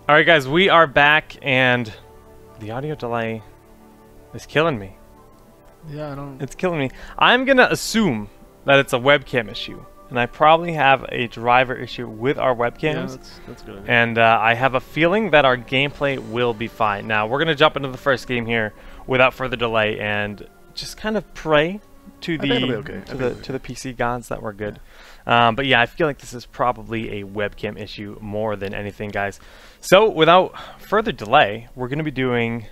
Alright guys, we are back and the audio delay is killing me. Yeah, I don't... It's killing me. I'm gonna assume that it's a webcam issue. And I probably have a driver issue with our webcams. Yeah, that's good. And I have a feeling that our gameplay will be fine. Now, we're gonna jump into the first game here without further delay and just kind of pray to the to the PC gods that we're good. But yeah, I feel like this is probably a webcam issue more than anything, guys. So without further delay, we're going to be doing.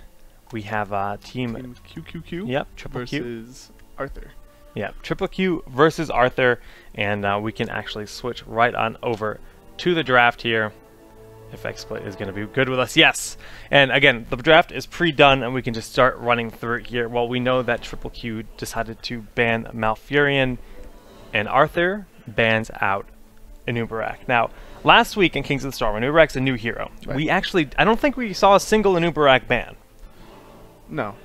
We have team QQQ. Yep, Triple Q versus Arthur. Yeah, Triple Q versus Arthur, and we can actually switch right on over to the draft here. If XSplit is going to be good with us, yes. And again, the draft is pre-done, and we can just start running through it here. Well, we know that Triple Q decided to ban Malfurion, and Arthur bans out Anubarak. Now, last week in Kings of the Storm, Anubarak's a new hero. Right. I don't think we saw a single Anubarak ban. No,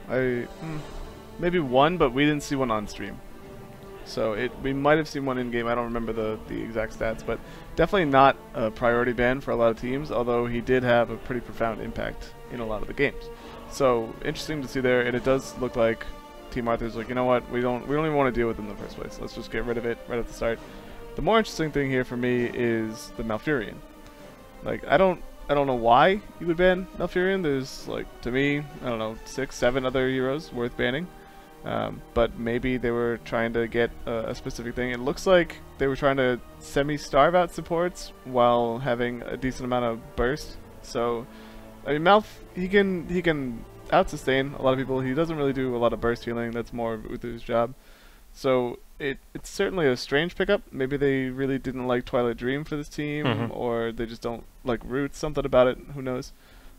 maybe one, but we didn't see one on stream. So we might have seen one in game. I don't remember the exact stats, but definitely not a priority ban for a lot of teams. Although he did have a pretty profound impact in a lot of the games. So interesting to see there, and it does look like Team Arthur's like, you know what, we don't even want to deal with him in the first place. Let's just get rid of it right at the start. The more interesting thing here for me is the Malfurion. Like I don't know why you would ban Malfurion. There's like, to me, I don't know, 6, 7 other heroes worth banning. But maybe they were trying to get a specific thing. It looks like they were trying to semi-starve out supports while having a decent amount of burst. So, I mean, Malf, he can out-sustain a lot of people. He doesn't really do a lot of burst healing. That's more of Uther's job. So, it's certainly a strange pickup. Maybe they really didn't like Twilight Dream for this team, or they just don't like Roots, something about it. Who knows?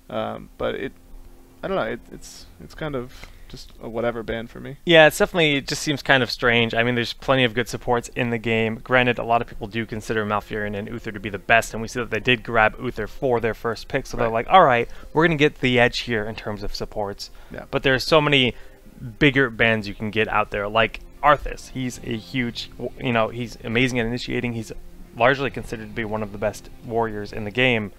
But I don't know. It's kind of just a whatever ban for me. Yeah, it just seems kind of strange. I mean, there's plenty of good supports in the game. Granted, a lot of people do consider Malfurion and Uther to be the best, and we see that they did grab Uther for their first pick, so they're like, all right, we're going to get the edge here in terms of supports. Yeah. But there's so many bigger bans you can get out there, like Arthas. He's a huge, he's amazing at initiating. He's largely considered to be one of the best warriors in the game.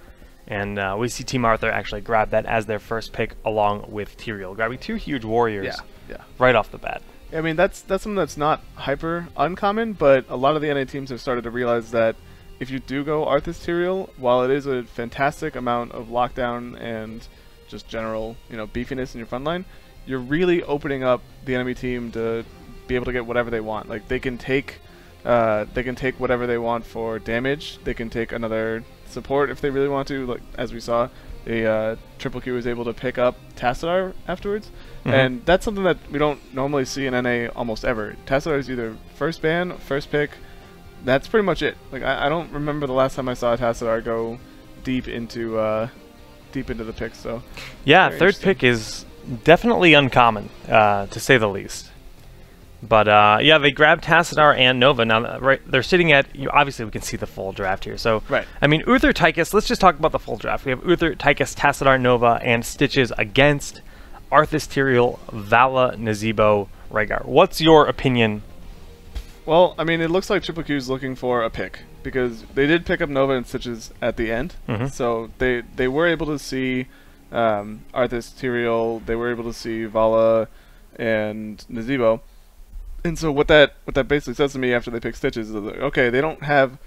And we see Team Arthur actually grab that as their first pick, along with Tyrael, grabbing 2 huge warriors right off the bat. I mean, that's something that's not hyper uncommon, but a lot of the NA teams have started to realize that if you do go Arthas Tyrael, while it is a fantastic amount of lockdown and just general, beefiness in your front line, you're really opening up the enemy team to be able to get whatever they want. Like they can take whatever they want for damage. They can take another support if they really want to. Like as we saw, the Triple Q was able to pick up Tassadar afterwards, and that's something that we don't normally see in NA almost ever. Tassadar is either first ban, first pick. That's pretty much it. Like I don't remember the last time I saw a Tassadar go deep into the pick. So yeah, third pick is definitely uncommon, to say the least. But yeah, they grabbed Tassadar and Nova. Now, they're sitting at. Obviously, we can see the full draft here. So, I mean, Uther, Tychus. Let's just talk about the full draft. We have Uther, Tychus, Tassadar, Nova, and Stitches against Arthas, Tyrael, Vala, Nazeebo, Rhaegar. What's your opinion? Well, I mean, it looks like Triple Q is looking for a pick because they did pick up Nova and Stitches at the end. So they were able to see Arthas, Tyrael. They were able to see Vala and Nazeebo. And so what that basically says to me after they pick Stitches is like, okay, they don't have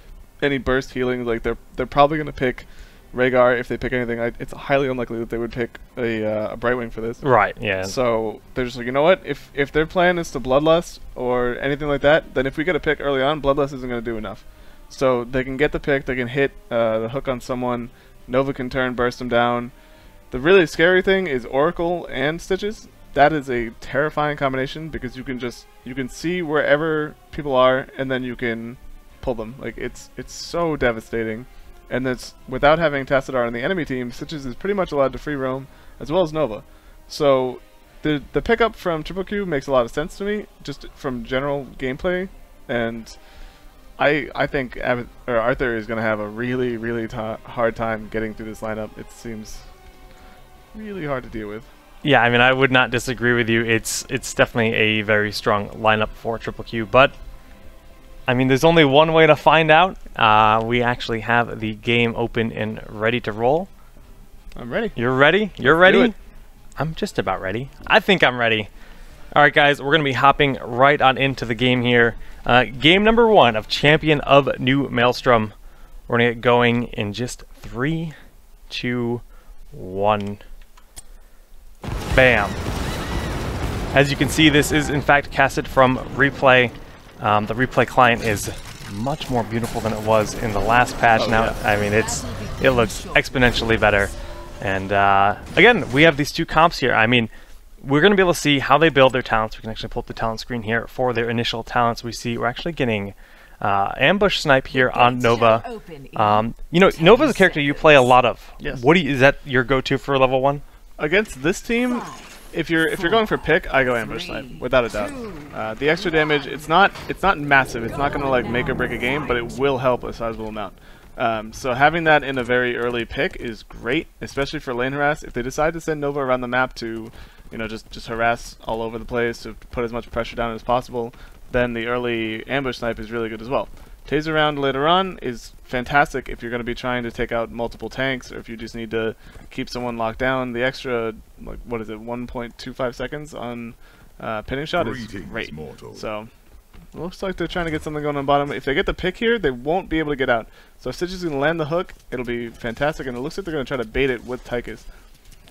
any burst healing. Like they're probably going to pick Rhaegar if they pick anything. It's highly unlikely that they would pick a Brightwing for this. Right. Yeah. So they're just like, you know what? If their plan is to Bloodlust or anything like that, then if we get a pick early on, Bloodlust isn't going to do enough. So they can get the pick. They can hit the hook on someone. Nova can turn, burst them down. The really scary thing is Oracle and Stitches. That is a terrifying combination because you can see wherever people are and then you can pull them. Like it's so devastating, and that's without having Tassadar on the enemy team. Stitches is pretty much allowed to free roam as well as Nova. So the pickup from Triple Q makes a lot of sense to me, just from general gameplay, and I think Arthur is going to have a really hard time getting through this lineup. It seems really hard to deal with. Yeah, I mean, I would not disagree with you. It's definitely a very strong lineup for Triple Q, but I mean, there's only one way to find out. We actually have the game open and ready to roll. I'm ready. You're ready? You're ready? I'm just about ready. I think I'm ready. All right, guys, we're going to be hopping right on into the game here. Game number 1 of Champion of New Maelstrom. We're going to get going in just 3, 2, 1. Bam. As you can see, this is in fact casted from Replay. The Replay client is much more beautiful than it was in the last patch. Now, I mean, it looks exponentially better. And again, we have these 2 comps here. I mean, we're going to be able to see how they build their talents. We can actually pull up the talent screen here for their initial talents. We see we're actually getting ambush snipe here on Nova. You know, Nova's a character you play a lot of. Yes. Is that your go-to for level 1? Against this team, if you're going for pick, I go ambush snipe without a doubt. The extra damage, it's not massive. It's not going to like make or break a game, but it will help a sizable amount. So having that in a very early pick is great, especially for lane harass. If they decide to send Nova around the map to, you know, just harass all over the place to put as much pressure down as possible, then the early ambush snipe is really good as well. Taser round later on is fantastic if you're going to be trying to take out multiple tanks, or if you just need to keep someone locked down. The extra, like, what is it, 1.25 seconds on pinning shot is great. So it looks like they're trying to get something going on bottom. If they get the pick here, they won't be able to get out. So if Stitch is going to land the hook, it'll be fantastic, and it looks like they're going to try to bait it with Tychus.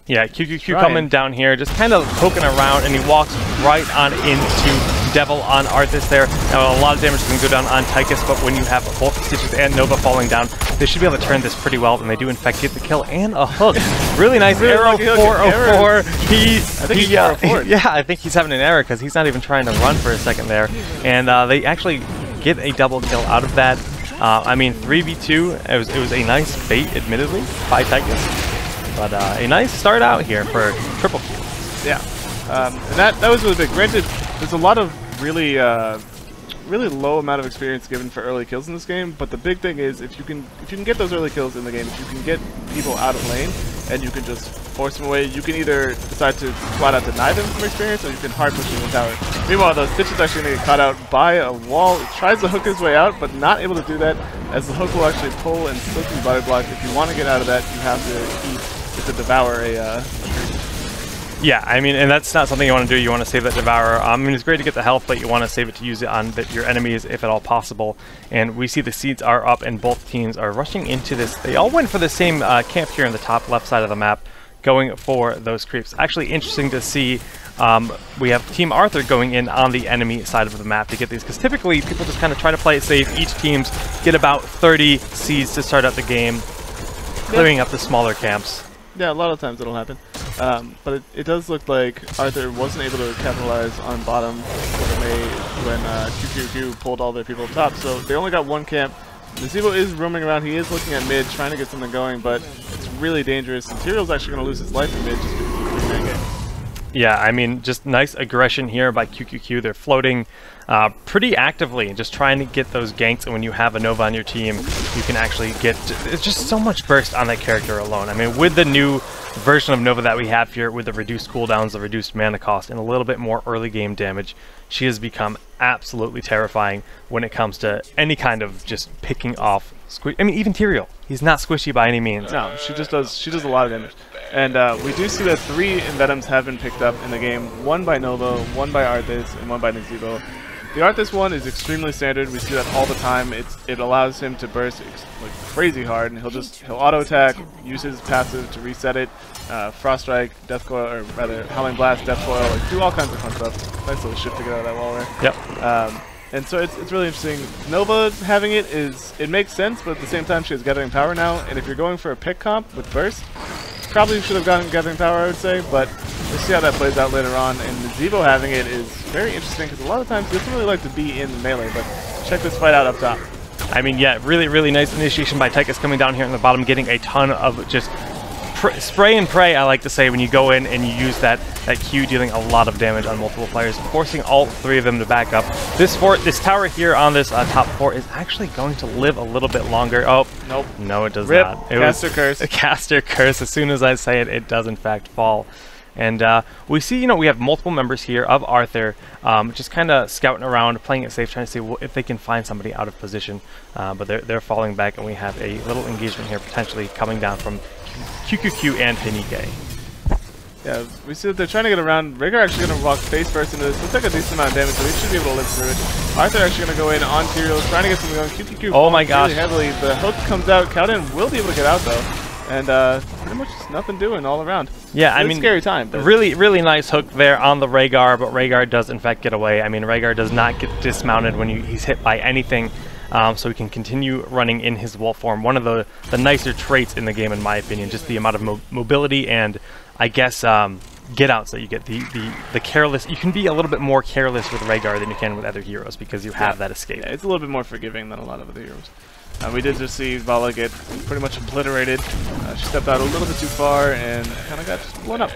Yeah, QQQ coming down here, just kind of poking around, and he walks right on into Devil on Arthas there. Now, a lot of damage is going to go down on Tychus, but when you have both Stitches and Nova falling down, they should be able to turn this pretty well, and they do, in fact, get the kill and a hook. Really nice arrow, 404. Yeah, I think he's having an error because he's not even trying to run for a second there. And they actually get a double kill out of that. I mean, 3v2, it was a nice bait, admittedly, by Tychus. But a nice start out here for Triple Q. Yeah, and that was really big. Granted, there's a lot of really low amount of experience given for early kills in this game. But the big thing is if you can get those early kills in the game, if you can get people out of lane and you can just force them away, you can either decide to flat out deny them from experience, or you can hard push them in the tower. Meanwhile, though, Stitch is actually going to get caught out by a wall. He tries to hook his way out, but not able to do that, as the hook will actually pull and slip through body block. If you want to get out of that, you have to eat. To devour a yeah, I mean, and that's not something you want to do. You want to save that devourer. I mean, it's great to get the health, but you want to save it to use it on your enemies if at all possible. And we see the seeds are up, and both teams are rushing into this. They all went for the same camp here in the top left side of the map, going for those creeps. Actually interesting to see. We have Team Arthur going in on the enemy side of the map to get these, because typically people just kind of try to play it safe. Each teams get about 30 seeds to start out the game, clearing up the smaller camps. Yeah, a lot of times it'll happen. But it does look like Arthur wasn't able to capitalize on bottom when QQQ pulled all their people up top. So they only got one camp. Nazebo is roaming around. He is looking at mid, trying to get something going, but it's really dangerous. Imperial's actually going to lose his life in mid just because of the 3-man game. Yeah, I mean, just nice aggression here by QQQ. They're floating pretty actively, just trying to get those ganks, and when you have a Nova on your team, you can actually get... It's just so much burst on that character alone. I mean, with the new version of Nova that we have here, with the reduced cooldowns, the reduced mana cost, and a little bit more early game damage, she has become absolutely terrifying when it comes to any kind of just picking off... I mean, even Tyrael. He's not squishy by any means. No, she does a lot of damage. And we do see that 3 Envenoms have been picked up in the game. 1 by Nova, 1 by Arthas, and 1 by Nazebo. The Arthas one is extremely standard. We see that all the time. It allows him to burst like crazy hard, and he'll auto attack, use his passive to reset it, Frost Strike, Death Coil, or rather Howling Blast, Death Coil, like do all kinds of fun stuff. Nice little shift to get out of that wall there. Yep. And so it's really interesting. Nova having it makes sense, but at the same time she has Gathering Power now, and if you're going for a pick comp with burst, probably should have gotten Gathering Power, I would say, but we'll see how that plays out later on. And Nazebo having it is very interesting, because a lot of times he doesn't really like to be in melee, but check this fight out up top. I mean, yeah, really nice initiation by Tychus coming down here in the bottom, getting a ton of just spray and pray, I like to say, when you go in and you use that Q, dealing a lot of damage on multiple players, forcing all 3 of them to back up. This tower here on this top 4 is actually going to live a little bit longer. Oh, nope. No, it does Rip. not. It Caster was Curse. A Caster Curse. As soon as I say it, it does in fact fall. And we see, we have multiple members here of Arthur, just kind of scouting around, playing it safe, trying to see if they can find somebody out of position. But they're falling back, and we have a little engagement here potentially coming down from QQQ and Hinike. Yeah, we see that they're trying to get around. Rhaegar actually going to walk face first into this. Looks like a decent amount of damage, so he should be able to live through it. Arthur actually going to go in on Tyrael, trying to get something going. QQQ oh my gosh. really heavily. The hook comes out. Cowden will be able to get out, though. And pretty much just nothing doing all around. Yeah, I Really mean, scary time. really, really nice hook there on the Rhaegar, but Rhaegar does in fact get away. I mean, Rhaegar does not get dismounted when he's hit by anything, so he can continue running in his wolf form. One of the nicer traits in the game, in my opinion, just the amount of mobility and, I guess, get outs that you get. The careless. You can be a little bit more careless with Rhaegar than you can with other heroes because you have that escape. Yeah, it's a little bit more forgiving than a lot of other heroes. We did just see Vala get pretty much obliterated. She stepped out a little bit too far and kind of got blown up.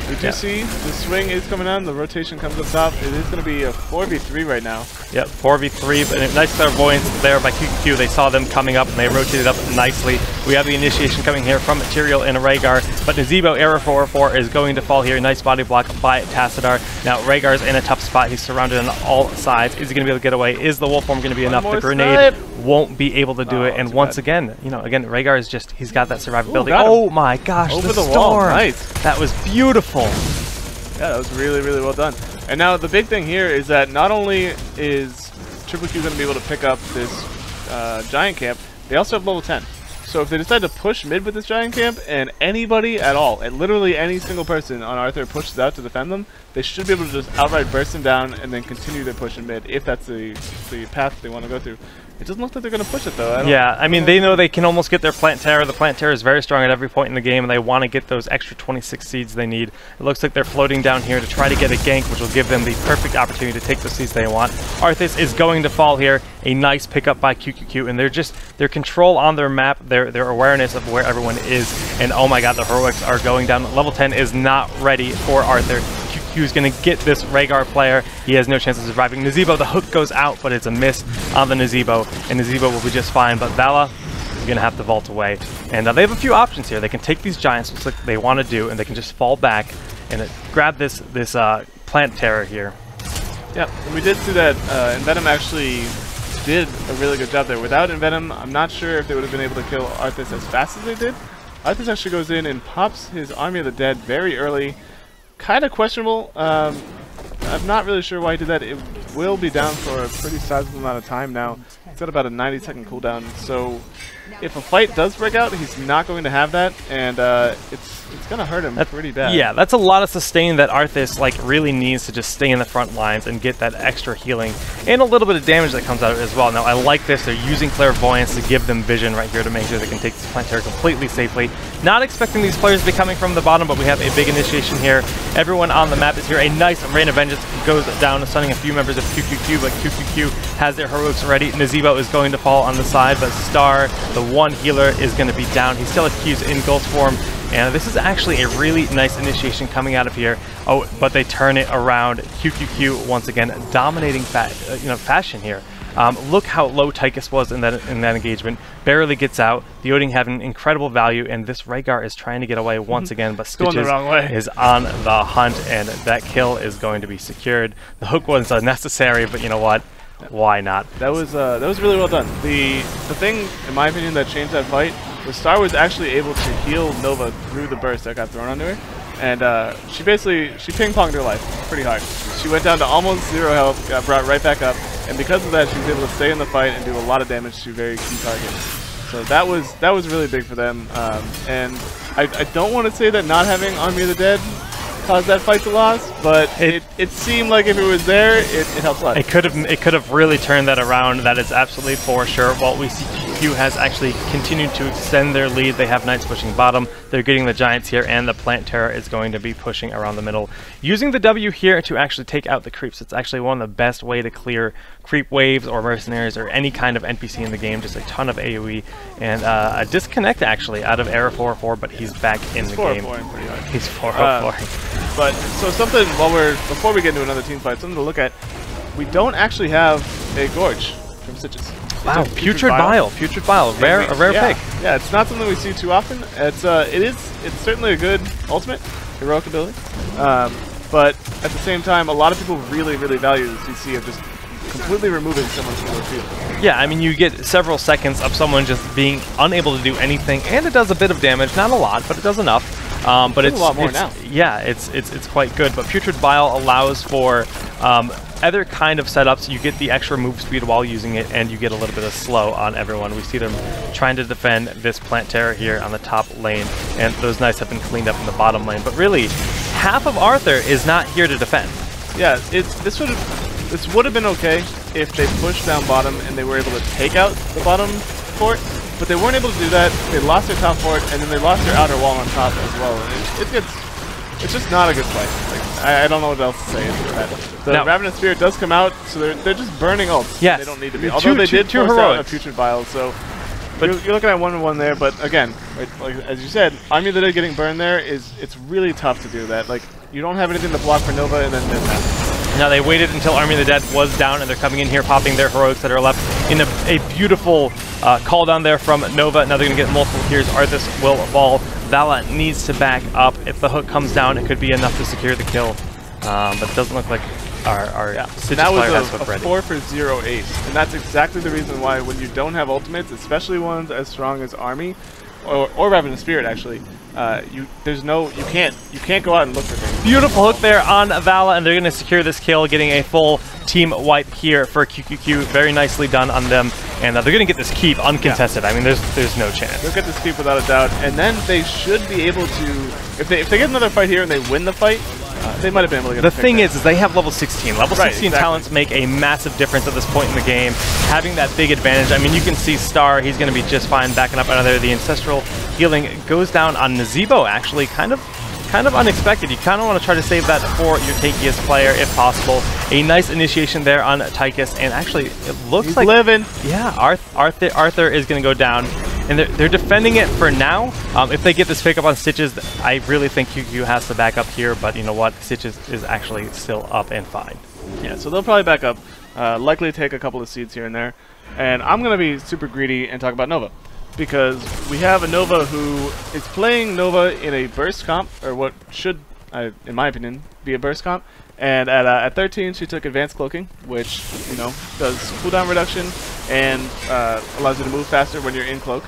We do see the swing is coming on, the rotation comes up top. It is going to be a 4v3 right now. Yep, 4v3, but a nice clairvoyance there by QQQ. They saw them coming up and they rotated up nicely. We have the initiation coming here from Tyrael and Rhaegar, but Nazeebo, Error 404, is going to fall here. Nice body block by Tassadar. Now Rhaegar's in a tough spot. He's surrounded on all sides. Is he going to be able to get away? Is the wolf form going to be enough? The grenade won't be able to do it, and once again, again, Rhaegar is just, he's got that survivability. Ooh, oh my gosh, over the wall. storm. Nice. That was beautiful. Yeah, that was really, really well done. And now the big thing here is that not only is Triplel going to be able to pick up this giant camp, they also have level 10. So if they decide to push mid with this giant camp, and anybody at all, and literally any single person on Arthur pushes out to defend them, they should be able to just outright burst them down and then continue their push in mid, if that's the path they want to go through. It doesn't look like they're going to push it, though. Yeah, I mean, they know they can almost get their Plant Terror. The Plant Terror is very strong at every point in the game, and they want to get those extra 26 seeds they need. It looks like they're floating down here to try to get a gank, which will give them the perfect opportunity to take the seeds they want. Arthas is going to fall here. A nice pickup by QQQ, and their control on their map, their awareness of where everyone is, and oh my god, the heroics are going down. Level 10 is not ready for Arthur. QQQ is going to get this Rhaegar player. He has no chance of surviving. Nazeebo, the hook goes out, but it's a miss on the Nazeebo, and Nazeebo will be just fine, but Vala is going to have to vault away. And they have a few options here. They can take these giants, which like they want to do, and they can just fall back and grab this Plant Terror here. Yeah, and we did see that Envenom actually did a really good job there. Without Envenom, I'm not sure if they would have been able to kill Arthas as fast as they did. Arthas actually goes in and pops his Army of the Dead very early. Kind of questionable. I'm not really sure why he did that. It will be down for a pretty sizable amount of time now. It's got about a 90-second cooldown, so if a fight does break out, he's not going to have that, and it's going to hurt him pretty bad. Yeah, that's a lot of sustain that Arthas really needs to just stay in the front lines and get that extra healing and a little bit of damage that comes out of it as well. Now, I like this. They're using Clairvoyance to give them vision right here to make sure they can take this Plant Terror completely safely. Not expecting these players to be coming from the bottom, but we have a big initiation here. Everyone on the map is here. A nice Rain of Vengeance goes down, stunning a few members of QQQ, but QQQ has their heroics ready. Nazeebo is going to fall on the side, but Star, the one healer, is going to be down. He still has Q's in Ghost form, and this is actually a really nice initiation coming out of here. Oh, but they turn it around. QQQ once again dominating fashion here. Look how low Tychus was in that engagement. Barely gets out. The Odin having incredible value, and this Rhaegar is trying to get away once again, but Stitches is on the hunt, and that kill is going to be secured. The hook was unnecessary, but you know what? Why not? That was really well done. The thing, in my opinion, that changed that fight was Star was actually able to heal Nova through the burst that got thrown onto her, and she ping-ponged her life pretty hard. She went down to almost 0 health, got brought right back up, and because of that, she was able to stay in the fight and do a lot of damage to very key targets. So that was really big for them, and I don't want to say that not having Army of the Dead caused that fight to loss, but it seemed like if it was there, it helped a lot. It could have really turned that around. That is absolutely for sure. While we see QQ has actually continued to extend their lead. They have Knights pushing bottom. They're getting the Giants here, and the Plant Terror is going to be pushing around the middle. Using the W here to actually take out the creeps. It's actually one of the best way to clear creep waves or mercenaries or any kind of NPC in the game. Just a ton of AoE, and a disconnect actually out of Error 404, but he's back in the game. He's 404. But so something before we get into another team fight, something to look at. We don't actually have a Gorge from Stitches. Wow, Putrid Bile, Putrid Bile, a rare pick. Yeah, it's not something we see too often. It's certainly a good ultimate heroic ability, but at the same time, a lot of people really value the CC of just completely removing someone from the field. Yeah, I mean, you get several seconds of someone just being unable to do anything, and it does a bit of damage. Not a lot, but it does enough. But it's a lot more now. Yeah, it's quite good. But Putrid Bile allows for other kind of setups. You get the extra move speed while using it, and you get a little bit of slow on everyone. We see them trying to defend this Plant Terror here on the top lane, and those knights have been cleaned up in the bottom lane. But really, half of Arthur is not here to defend. Yeah, this would have been okay if they pushed down bottom and they were able to take out the bottom fort, but they weren't able to do that. They lost their top fort, and then they lost their outer wall on top as well. And it's just not a good fight. Like, I don't know what else to say after that. The Ravenous Spirit does come out, so they're just burning ults. Yes. They don't need to be. Although they did force out a Putrid Bile, so but you're looking at 1-1 there. But again, like as you said, Army of the Dead getting burned there it's really tough to do that. Like, you don't have anything to block for Nova, and then this happens. Now they waited until Army of the Dead was down, and they're coming in here, popping their heroics that are left in a beautiful call down there from Nova. Now they're going to get multiple heroes. Arthas will fall. Vala needs to back up. If the hook comes down, it could be enough to secure the kill. But it doesn't look like our Citrus player has hook ready. That was a 4-for-0 ace, and that's exactly the reason why when you don't have ultimates, especially ones as strong as Army, or Ravenous Spirit actually, you can't go out and look for things. Beautiful hook there on Vala, and they're going to secure this kill, getting a full team wipe here for QQQ. Very nicely done on them, and they're going to get this keep uncontested. Yeah. I mean, there's no chance. They'll get this keep without a doubt, and then they should be able to, if they get another fight here and they win the fight, they might have been able to get the thing is they have level 16. Level 16 talents make a massive difference at this point in the game. Having that big advantage, I mean, you can see Star, he's going to be just fine backing up out of there. The Ancestral Healing goes down on Nazeebo, actually, kind of unexpected. You kind of want to try to save that for your tankiest player if possible. A nice initiation there on Tychus, and actually it looks he's like living. Yeah, Arthur is going to go down, and they're defending it for now. If they get this pick up on Stitches, I really think QQ has to back up here, but you know what? Stitches is actually still up and fine. Yeah, so they'll probably back up, likely take a couple of seeds here and there, and I'm going to be super greedy and talk about Nova. Because we have a Nova who is playing Nova in a burst comp, or what should, in my opinion, be a burst comp. And at 13, she took Advanced Cloaking, which, you know, does cooldown reduction and allows you to move faster when you're in Cloak.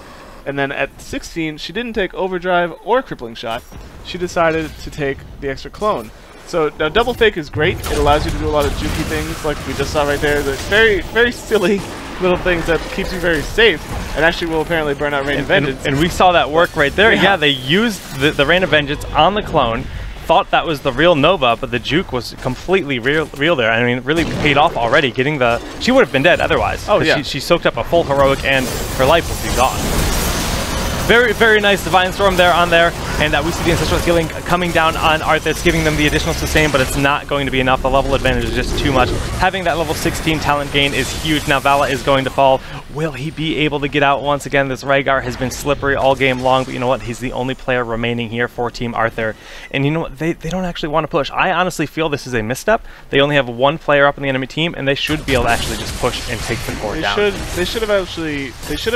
And then at 16, she didn't take Overdrive or Crippling Shot. She decided to take the extra Clone. So now Double Fake is great. It allows you to do a lot of jukey things, like we just saw right there. The very, very silly little things that keeps you very safe, and actually will apparently burn out Rain of Vengeance. And we saw that work right there. Yeah, they used the Rain of Vengeance on the clone, thought that was the real Nova, but the juke was completely real there. I mean, it really paid off already, getting the... She would have been dead otherwise. Oh, yeah. She soaked up a full heroic, and her life would be gone. Very, very nice Divine Storm there on there, and we see the Ancestral Healing coming down on Arthas, giving them the additional sustain, but it's not going to be enough. The level advantage is just too much. Having that level 16 talent gain is huge. Now Vala is going to fall. Will he be able to get out once again? This Rhaegar has been slippery all game long, but you know what? He's the only player remaining here for Team Arthur. And you know what? They don't actually want to push. I honestly feel this is a misstep. They only have one player up in the enemy team, and they should be able to actually just push and take the core down. They should have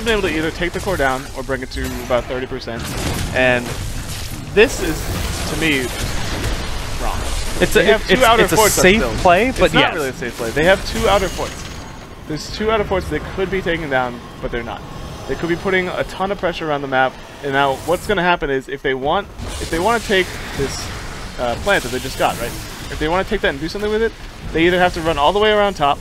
been able to either take the core down or bring it to about 30%. And this is, to me, wrong. It's a safe play, but it's not really a safe play. They have two outer forts. There's two outer forts they could be taking down, but they're not. They could be putting a ton of pressure around the map. And now, what's going to happen is if they want to take this plant that they just got, right? If they want to take that and do something with it, they either have to run all the way around top,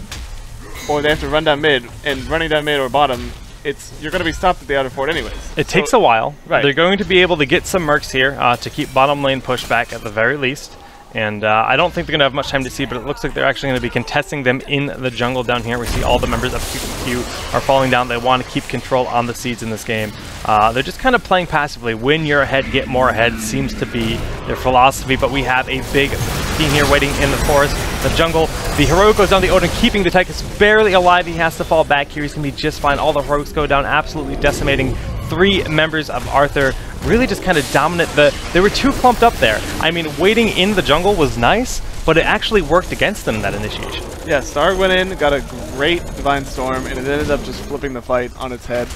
or they have to run down mid. And running down mid or bottom, you're going to be stopped at the outer fort anyways. It takes a while. Right. They're going to be able to get some mercs here to keep bottom lane pushed back at the very least. And I don't think they're going to have much time to see, but it looks like they're actually going to be contesting them in the jungle down here. We see all the members of QQQ are falling down. They want to keep control on the seeds in this game. They're just kind of playing passively. Win you're ahead, get more ahead seems to be their philosophy, but we have a big team here waiting in the forest, the jungle. The heroic goes down the Odin, keeping the Tychus barely alive. He has to fall back here. He's going to be just fine. All the heroics go down, absolutely decimating 3 members of Arthur. Really just kind of dominant. They were too clumped up there. I mean, waiting in the jungle was nice, but it actually worked against them in that initiation. Yeah, Star went in, got a great Divine Storm, and it ended up just flipping the fight on its head.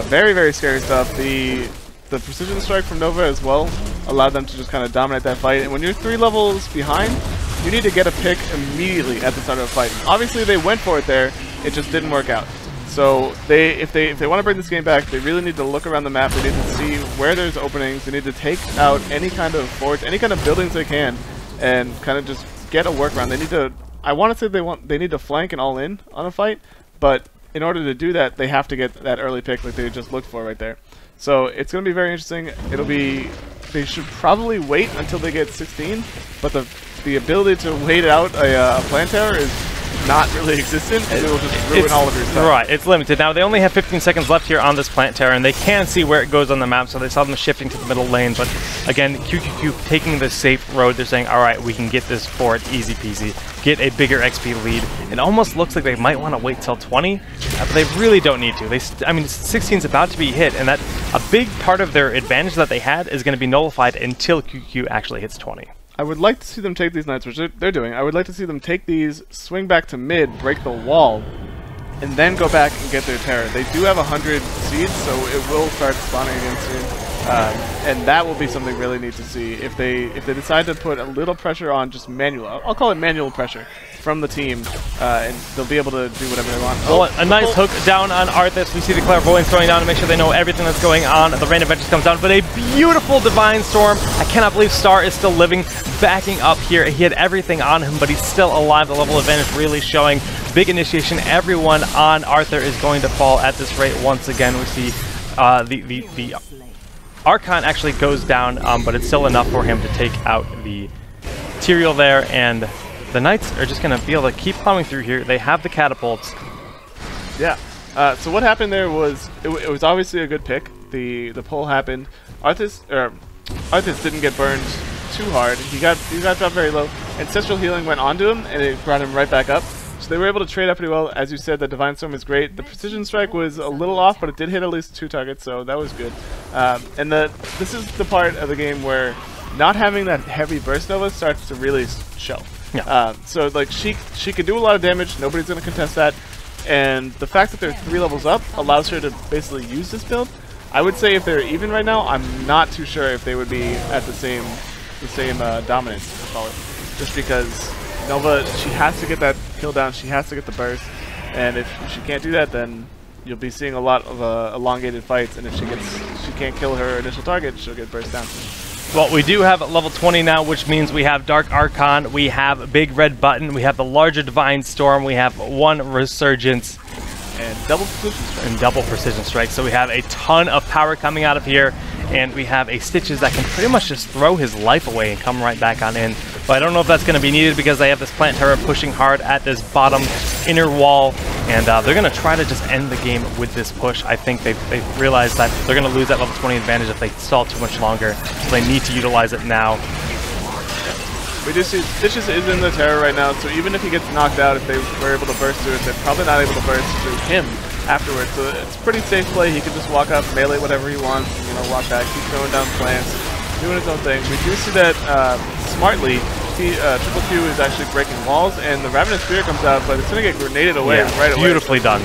Very, very scary stuff. The Precision Strike from Nova as well allowed them to just kind of dominate that fight. And when you're 3 levels behind, you need to get a pick immediately at the start of a fight. Obviously, they went for it there. It just didn't work out. So if they want to bring this game back, they really need to look around the map. They need to see where there's openings. They need to take out any kind of forts, any kind of buildings they can, and kind of just get a workaround. They need to. I want to say they need to flank and all in on a fight, but in order to do that, they have to get that early pick like they just looked for right there. So it's going to be very interesting. They should probably wait until they get 16, but the ability to wait out a plant tower is not really existent, and it will just ruin all of your stuff. Right, it's limited. Now, they only have 15 seconds left here on this plant tower, and they can see where it goes on the map, so they saw them shifting to the middle lane. But again, QQQ taking the safe road. They're saying, all right, we can get this fort easy peasy, get a bigger XP lead. It almost looks like they might want to wait till 20, but they really don't need to. I mean, 16 is about to be hit, and that a big part of their advantage that they had is going to be nullified until QQQ actually hits 20. I would like to see them take these knights, which they're doing. I would like to see them take these, swing back to mid, break the wall, and then go back and get their terror. They do have 100 seeds, so it will start spawning again soon. And that will be something really neat to see. If they decide to put a little pressure on, just manual, I'll call it manual pressure from the team, and they'll be able to do whatever they want. Well, a nice hook down on Arthas. We see the Clairvoyance throwing down to make sure they know everything that's going on. The Rain of Vengeance comes down, but a beautiful Divine Storm. I cannot believe Star is still living, backing up here. He had everything on him, but he's still alive. The level of advantage really showing. Big initiation. Everyone on Arthur is going to fall at this rate once again. We see the Archon actually goes down, but it's still enough for him to take out the Tyrael there, and the Knights are just going to be able to keep plowing through here. They have the catapults. Yeah. So what happened there was, it was obviously a good pick. The pull happened. Arthas didn't get burned too hard. He got dropped very low. Ancestral Healing went onto him, and it brought him right back up. So they were able to trade up pretty well. As you said, the Divine Storm is great. The Precision Strike was a little off, but it did hit at least 2 targets, so that was good. And this is the part of the game where not having that heavy Burst Nova starts to really show. Yeah. So like she can do a lot of damage. Nobody's going to contest that. And the fact that they're 3 levels up allows her to basically use this build. I would say if they're even right now, I'm not too sure if they would be at the same dominance, let's call it. Just because Nova, she has to get that kill down, she has to get the burst, and if she can't do that, then you'll be seeing a lot of elongated fights, and if she can't kill her initial target, she'll get burst down. Well, we do have level 20 now, which means we have Dark Archon, we have Big Red Button, we have the larger Divine Storm, we have 1 Resurgence, and double precision strike. So we have a ton of power coming out of here, and we have a Stitches that can pretty much just throw his life away and come right back on in. But I don't know if that's going to be needed because they have this Plant Terror pushing hard at this bottom inner wall, and they're going to try to just end the game with this push. I think they've realized that they're going to lose that level 20 advantage if they stall too much longer, so they need to utilize it now. We do see Stitches is in the Terror right now, so even if he gets knocked out, if they were able to burst through it, they're probably not able to burst through him afterwards. So it's pretty safe play. He can just walk up, melee whatever he wants, and, walk back, keep throwing down plants, doing his own thing. We do see that smartly, Triple Q is actually breaking walls, and the Ravenous Spear comes out, but it's going to get grenaded away right away. Beautifully done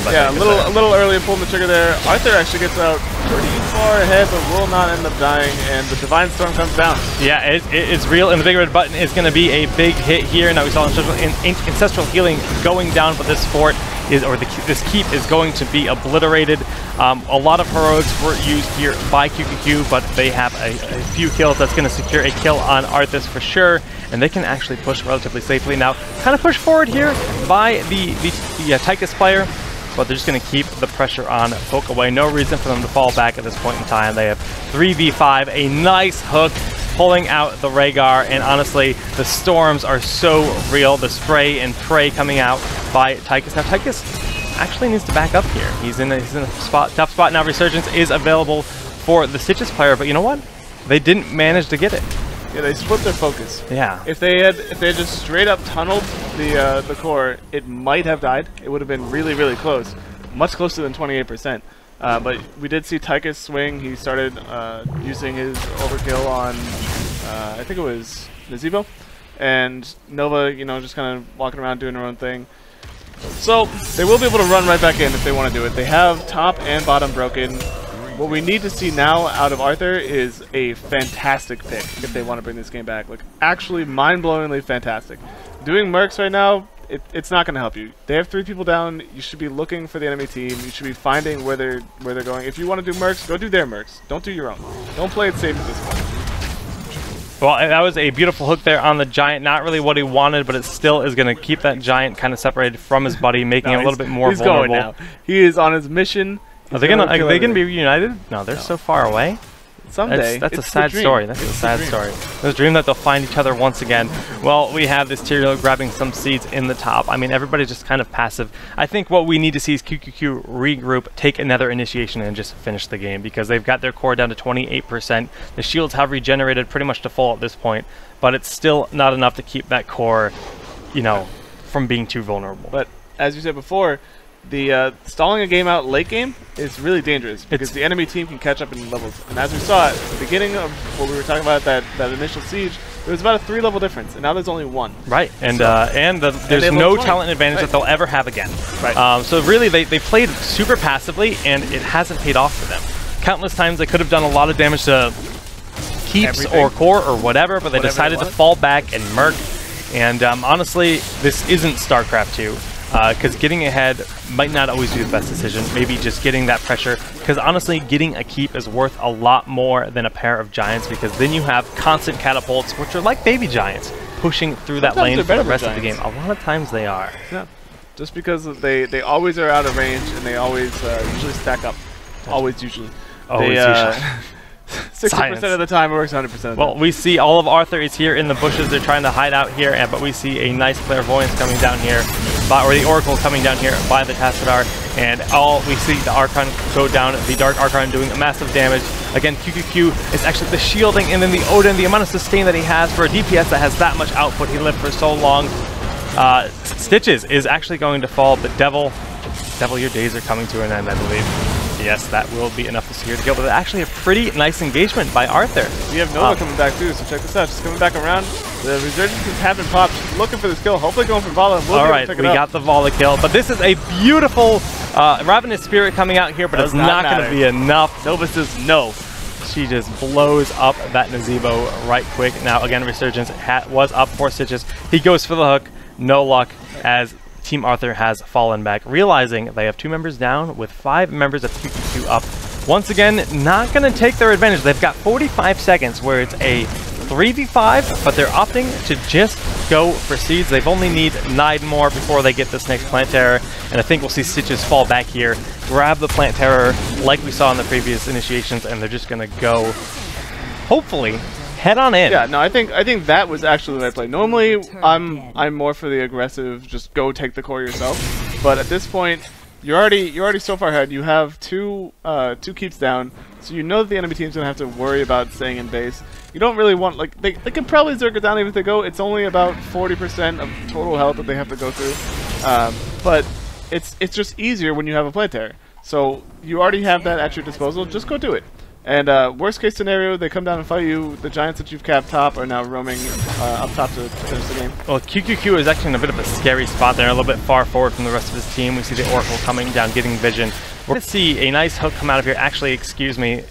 by a little early in pulling the trigger there. Arthur actually gets out pretty far ahead, but will not end up dying, and the Divine Storm comes down. Yeah, it's real, and the Big Red Button is going to be a big hit here. Now we saw Ancestral Healing going down, but this fort this keep is going to be obliterated. A lot of heroics were used here by QQQ, but they have a few kills. That's going to secure a kill on Arthas for sure, and they can actually push relatively safely. Now, kind of push forward here by the Tychus player, but they're just going to keep the pressure on, poke away. No reason for them to fall back at this point in time. They have 3v5, a nice hook, pulling out the Rhaegar, and honestly, the storms are so real. The spray and pray coming out by Tychus. Now, Tychus actually needs to back up here. He's in a tough spot now. Resurgence is available for the Stitches player, but you know what? They didn't manage to get it. Yeah, they split their focus. Yeah. If they had just straight up tunneled the core, it might have died. It would have been really, really close, much closer than 28%. But we did see Tychus swing. He started using his overkill on, I think it was Nazeebo, and Nova, just kind of walking around doing her own thing. So they will be able to run right back in if they want to do it. They have top and bottom broken. what we need to see now out of Arthur is a fantastic pick if they want to bring this game back. Like, actually mind-blowingly fantastic. Doing Mercs right now, it's not going to help you. They have 3 people down. You should be looking for the enemy team. You should be finding where they're going. If you want to do Mercs, go do their Mercs. Don't do your own. Don't play it safe at this point. Well, that was a beautiful hook there on the Giant. Not really what he wanted, but it still is going to keep that Giant kind of separated from his buddy, making him a little bit more vulnerable. Going now. He is on his mission. Are they going to be reunited? No, they're so far away. Someday. That's a sad story. That's a sad story. There's a dream that they'll find each other once again. Well, we have this Triplel grabbing some seeds in the top. I mean, everybody's just kind of passive. I think what we need to see is QQQ regroup, take another initiation, and just finish the game because they've got their core down to 28%. The shields have regenerated pretty much to full at this point, but it's still not enough to keep that core, you know, from being too vulnerable. But as you said before, the stalling a game out late game is really dangerous because the enemy team can catch up in levels. And as we saw at the beginning of what we were talking about, that initial siege, there was about a 3-level difference, and now there's only 1. Right, and there's no talent advantage that they'll ever have again. Right. So really, they played super passively, and it hasn't paid off for them. Countless times they could have done a lot of damage to keeps or core or whatever, but they decided to fall back and merc. And honestly, this isn't StarCraft 2. Because getting ahead might not always be the best decision. Maybe just getting that pressure. Because honestly, getting a keep is worth a lot more than a pair of Giants, because then you have constant catapults, which are like baby Giants, pushing through that lane for the rest of the game. A lot of times they are. Yeah. Just because they always are out of range, and they always usually stack up. Always usually. 60% of the time it works 100% of the time. Well, we see all of Arthur is here in the bushes. They're trying to hide out here, but we see a nice clairvoyance coming down here, or the Oracle coming down here by the Tassadar, and we see the Archon go down, the Dark Archon doing massive damage. Again, QQQ is actually the shielding, and then the Odin, the amount of sustain that he has for a DPS that has that much output. He lived for so long. Stitches is actually going to fall, but Devil, your days are coming to an end, I believe. Yes, that will be enough to secure the kill, but actually a pretty nice engagement by Arthur. We have Nova coming back too, so check this out. She's coming back around. The Resurgences have been popped. She's looking for this kill, hopefully going for Vala. Alright, we got the Vala kill, but this is a beautiful Ravenous Spirit coming out here, but it's not going to be enough. Nova says no. She just blows up that Nazebo right quick. Now, again, Resurgence was up for Stitches. He goes for the hook. No luck, as Team Arthur has fallen back, realizing they have 2 members down with 5 members of QQQ up. Once again, not going to take their advantage. They've got 45 seconds where it's a 3v5, but they're opting to just go for seeds. They've only need 9 more before they get this next Plant Terror, and I think we'll see Stitches fall back here, grab the Plant Terror like we saw in the previous initiations, and they're just going to go, hopefully, head on in. Yeah, no, I think that was actually the right play. Normally, I'm more for the aggressive, just go take the core yourself. But at this point, you're already so far ahead. You have two keeps down, so you know that the enemy team's gonna have to worry about staying in base. You don't really want, like, they can probably zerk it down even if they go. It's only about 40% of total health that they have to go through. But it's just easier when you have a Plant Terror. So you already have that at your disposal. Just go do it. And worst case scenario, they come down and fight you. The Giants that you've capped top are now roaming up top to finish the game. Well, QQQ is actually in a bit of a scary spot there, a little bit far forward from the rest of his team. We see the Oracle coming down, getting vision. We're going to see a nice hook come out of here. Actually, excuse me,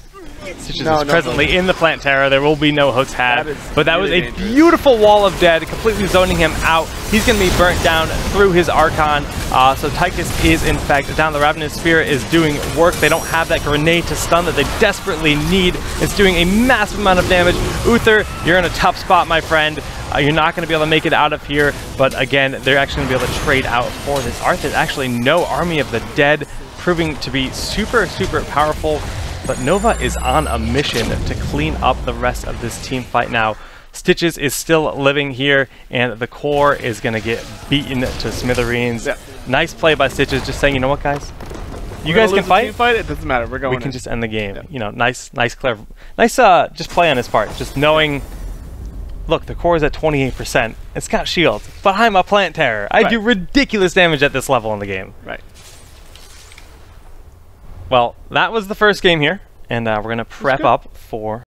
Stitches is presently in the Plant Terror. There will be no hooks had. But that was a beautiful wall of dead, completely zoning him out. He's going to be burnt down through his Archon. So Tychus is, in fact, down. The Ravenous Spirit is doing work. They don't have that grenade to stun that they desperately need. It's doing a massive amount of damage. Uther, you're in a tough spot, my friend. You're not going to be able to make it out of here. But again, they're actually going to be able to trade out for this. Arthur, actually no Army of the Dead, proving to be super, super powerful. But Nova is on a mission to clean up the rest of this team fight now. Stitches is still living here, and the core is going to get beaten to smithereens. Yeah. Nice play by Stitches, just saying, you know what, guys? You guys can fight. It doesn't matter. We're going. We can just end the game. Yeah. You know, nice, clever, just play on his part. Just knowing, look, the core is at 28%. It's got shields, but I'm a Plant Terror. I do ridiculous damage at this level in the game. Right. Well, that was the first game here, and we're going to prep up for